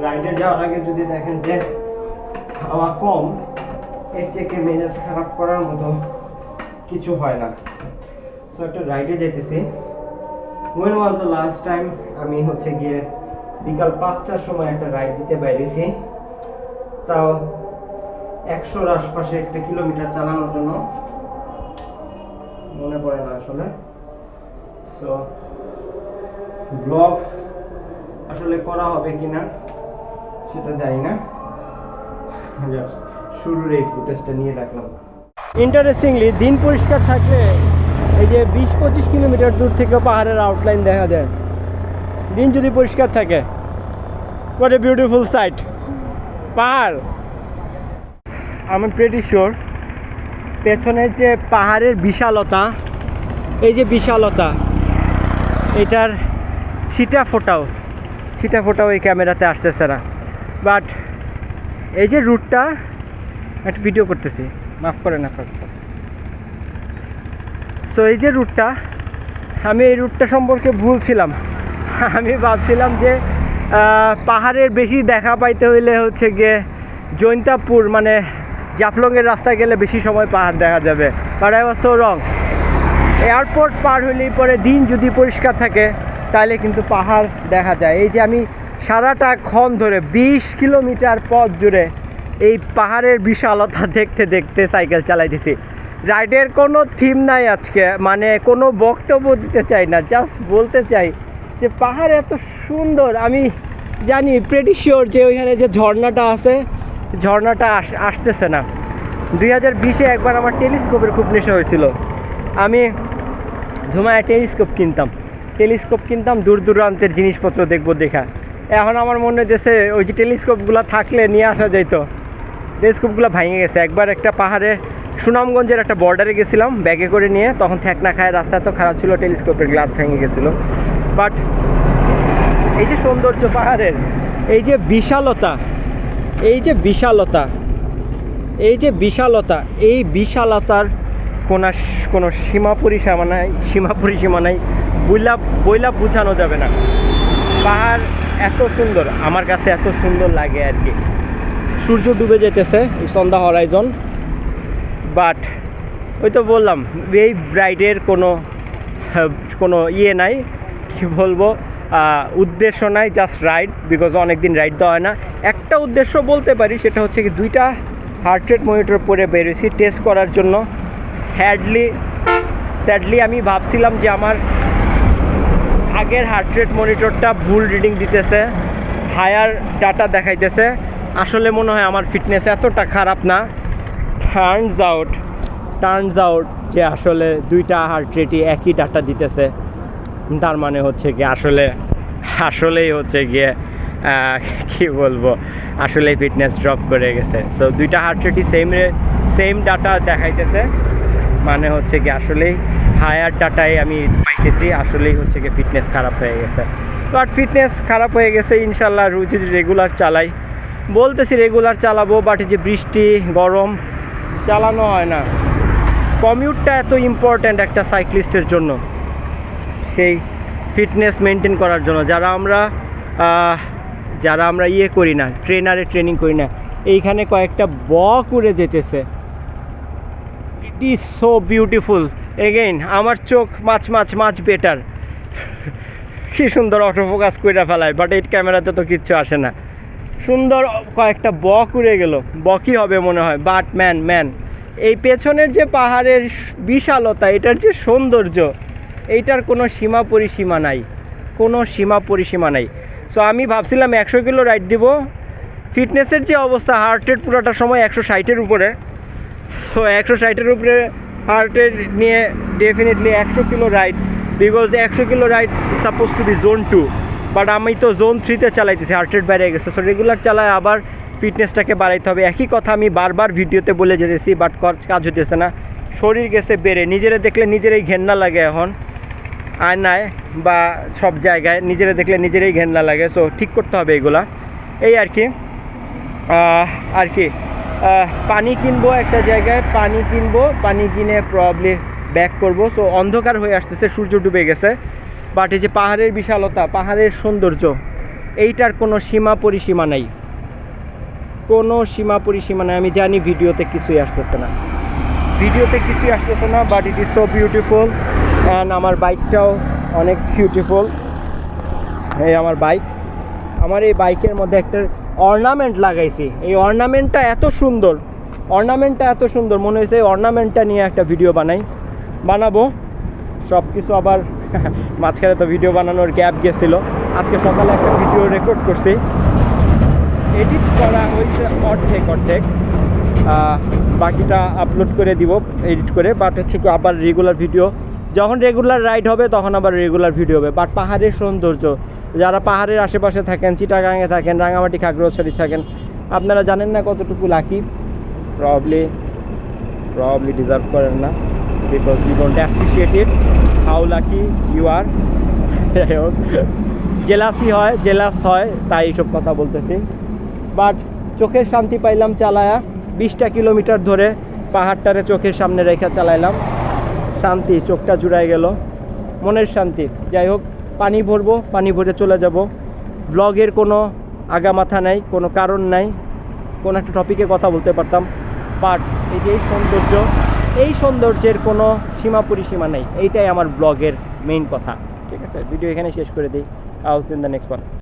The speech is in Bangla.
রাইডে যাওয়ার আগে যদি দেখেন যে হাওয়া কম, এর থেকে মেজাজ খারাপ করার মতো কিছু হয় না। সো একটা রাইডে যেতেছি। When was the last time আমি হচ্ছে গিয়ে বিকাল 5টার সময় একটা রাইড দিতে বাইরেছি, তাও 100-র আশপাশে একটা কিলোমিটার চালানোর জন্য? মনে পড়ে না আসলে। সো ব্লগ আসলে করা হবে কিনা সেটা জানি না, শুরুর এই ফুটেজটা নিয়ে রাখলাম। ইন্টারেস্টিংলি দিন পরিষ্কার থাকলে এই যে 20-25 কিলোমিটার দূর থেকে পাহাড়ের আউটলাইন দেখা যায়। দিন যদি পরিষ্কার থাকে, what a beautiful sight! পাহাড়। আমি প্রেটি শিওর পেছনের যে পাহাড়ের বিশালতা, এই যে বিশালতা, এটার ছিটা ফোটাও এই ক্যামেরাতে আসতেছে না। বাট এই যে রুটটা, একটা ভিডিও করতেছি, মাফ করে না ফার্স্ট। সো এই যে রুটটা, আমি এই রুটটা সম্পর্কে ভুলছিলাম। আমি ভাবছিলাম যে পাহাড়ের বেশি দেখা পাইতে হইলে হচ্ছে গিয়ে জৈন্তাপুর মানে জাফলংয়ের রাস্তায় গেলে বেশি সময় পাহাড় দেখা যাবে। But I was so wrong. Airport পার হইলেই পরে দিন যদি পরিষ্কার থাকে তাহলে কিন্তু পাহাড় দেখা যায়। এই যে আমি সারাটা ক্ষণ ধরে 20 কিলোমিটার পথ জুড়ে এই পাহাড়ের বিশালতা দেখতে দেখতে সাইকেল চালাইতেছি। রাইডের কোনো থিম নাই আজকে, মানে কোনো বক্তব্য দিতে চাই না, জাস্ট বলতে চাই যে পাহাড় এত সুন্দর। আমি জানি প্রেটি শিওর যে ওইখানে যে ঝর্ণাটা আছে, ঝর্ণাটা আসতেছে না। 2020-এ একবার আমার টেলিস্কোপের খুব নেশা হয়েছিল। আমি ধুমায় টেলিস্কোপ কিনতাম দূর দূরান্তের জিনিসপত্র দেখবো দেখা। এখন আমার মনে হইতেছে ওই যে টেলিস্কোপগুলো থাকলে নিয়ে আসা যেত। টেলিস্কোপগুলো ভেঙে গেছে। একবার একটা পাহাড়ে সুনামগঞ্জের একটা বর্ডারে গেছিলাম ব্যাগে করে নিয়ে, তখন ঠেকনা খায়, রাস্তা তো খারাপ ছিল, টেলিস্কোপের গ্লাস ভেঙে গেছিলো। বাট এই যে সৌন্দর্য পাহাড়ের, এই যে বিশালতা, এই বিশালতার কোনো সীমা পরিসীমা নাই, বইলা বোঝানো যাবে না। পাহাড় এত সুন্দর, আমার কাছে এত সুন্দর লাগে আর কি। সূর্য ডুবে যেতেছে, এই সন্ধ্যা হরাইজন। বাট ওই তো বললাম, এই রাইডের কোনো ইয়ে নাই, কি বলবো, উদ্দেশ্য নাই, জাস্ট রাইড। বিকজ অনেকদিন রাইড দেওয়া হয় না। একটা উদ্দেশ্য বলতে পারি, সেটা হচ্ছে কি 2টা হার্ট রেট মনিটর পরে বেরোছি টেস্ট করার জন্য। স্যাডলি আমি ভাবছিলাম যে আমার আগের হার্ট রেট মনিটরটা ভুল রিডিং দিতেছে, হায়ার ডাটা দেখাইতেছে। আসলে মনে হয় আমার ফিটনেস এতটা খারাপ না। টার্নস আউট যে আসলে 2টা হার্ট রেটই একই ডাটা দিতেছে। তার মানে হচ্ছে কি আসলেই হচ্ছে গিয়ে কি বলবো, আসলেই ফিটনেস ড্রপ করে গেছে। সো 2টা হার্ট রেটই সেম ডাটা দেখাইতেছে, মানে হচ্ছে কি আসলেই হায়ার ডাটায় আমি পাইতেছি, আসলেই হচ্ছে কি ফিটনেস খারাপ হয়ে গেছে। বাট ফিটনেস খারাপ হয়ে গেছে, ইনশাল্লাহ যদি রেগুলার চালাই, বলতেছি রেগুলার চালাবো। বাট যে বৃষ্টি গরম চালানো হয় না। কমিউটটা এত ইম্পর্ট্যান্ট একটা সাইক্লিস্টের জন্য, সেই ফিটনেস মেনটেন করার জন্য। যারা আমরা ইয়ে করি না, ট্রেনিং করি না, এইখানে কয়েকটা বক উড়ে যেতেছে। It is so beautiful. Again আমার চোখ মাছ বেটার। কি সুন্দর অটোফোকাস করে ফেলায়, বাট এই ক্যামেরাতে তো কিচ্ছু আসে না। সুন্দর কয়েকটা বক উড়ে গেল, বকই হবে মনে হয়। বাট ম্যান এই পেছনের যে পাহাড়ের বিশালতা, এটার যে সৌন্দর্য, এইটার কোনো সীমা পরিসীমা নাই। সো আমি ভাবছিলাম 100 কিলো রাইড দিব। ফিটনেসের যে অবস্থা, হার্ট রেট পুরোটা সময় 160-এর উপরে। সো 160-এর উপরে হার্ট রেট নিয়ে definitely 100 kilo ride, because 100 kilo ride suppose to be zone 2, but আমি তো জোন 3-তে চালাইতেছি, হার্ট রেট বেড়ে গেছে। সো রেগুলার চালায় আবার ফিটনেসটাকে বাড়াইতে হবে। একই কথা আমি বারবার ভিডিওতে বলে যেতেছি, বাট কাজ হতেছে না। শরীর গেছে বেড়ে, নিজেরা দেখলে নিজেরাই ঘেন্না লাগে। এখন আয়নায় বা সব জায়গায় নিজেরা দেখলে নিজেরাই ঘেন্না লাগে। সো ঠিক করতে হবে এগুলা, এই আর কি। পানি কিনবো একটা জায়গায়, পানি কিনে প্রবাবলি ব্যাক করব। সো অন্ধকার হয়ে আসতেছে, সূর্য ডুবে গেছে। বাট এই যে পাহাড়ের বিশালতা, পাহাড়ের সৌন্দর্য, এইটার কোনো সীমা পরিসীমা নাই, কোনো সীমা পরিসীমা নাই। আমি জানি ভিডিওতে কিছুই আসতেছে না, but it is so beautiful. And আমার বাইকটাও অনেক বিউটিফুল। এই আমার বাইক, আমার এই বাইকের মধ্যে একটা অর্নামেন্ট লাগাইছি। এই অর্নামেন্টটা এত সুন্দর, মনে হয়েছে এই অর্নামেন্টটা নিয়ে একটা ভিডিও বানাবো। সব কিছু আবার মাঝখানে তো ভিডিও বানানোর গ্যাপ গেছিলো। আজকে সকালে একটা ভিডিও রেকর্ড করছি, এডিট করা হয়েছে অর্ধেক, বাকিটা আপলোড করে দিব এডিট করে। বাট হচ্ছে কি আবার রেগুলার ভিডিও, যখন রেগুলার রাইড হবে তখন আবার রেগুলার ভিডিও হবে। বাট পাহাড়ের সৌন্দর্য, যারা পাহাড়ের আশেপাশে থাকেন, চিটাগাঙে থাকেন, রাঙামাটি খাগড়াছড়ি থাকেন, আপনারা জানেন না কতটুকু লাকি। প্রবলি ডিজার্ভ করেন না, because you don't appreciate it how lucky you are. Jealous হয় তাই এইসব কথা বলতেছি। বাট চোখের শান্তি পাইলাম চালায়া, 20টা কিলোমিটার ধরে পাহাড়টারে চোখের সামনে রেখে চালাইলাম। শান্তি, চোখটা জুড়াই গেল, মনের শান্তি। যাই হোক, পানি ভরে চলে যাব। ব্লগের কোনো আগামাথা নাই, কোনো কারণ নাই, কোনো একটা টপিকে কথা বলতে পারতাম। বাট এই যে এই সৌন্দর্যের কোনো সীমা পরিসীমা নেই, এইটাই আমার ব্লগের মেইন কথা। ঠিক আছে, ভিডিও এখানে শেষ করে দিই। I will see in the next one.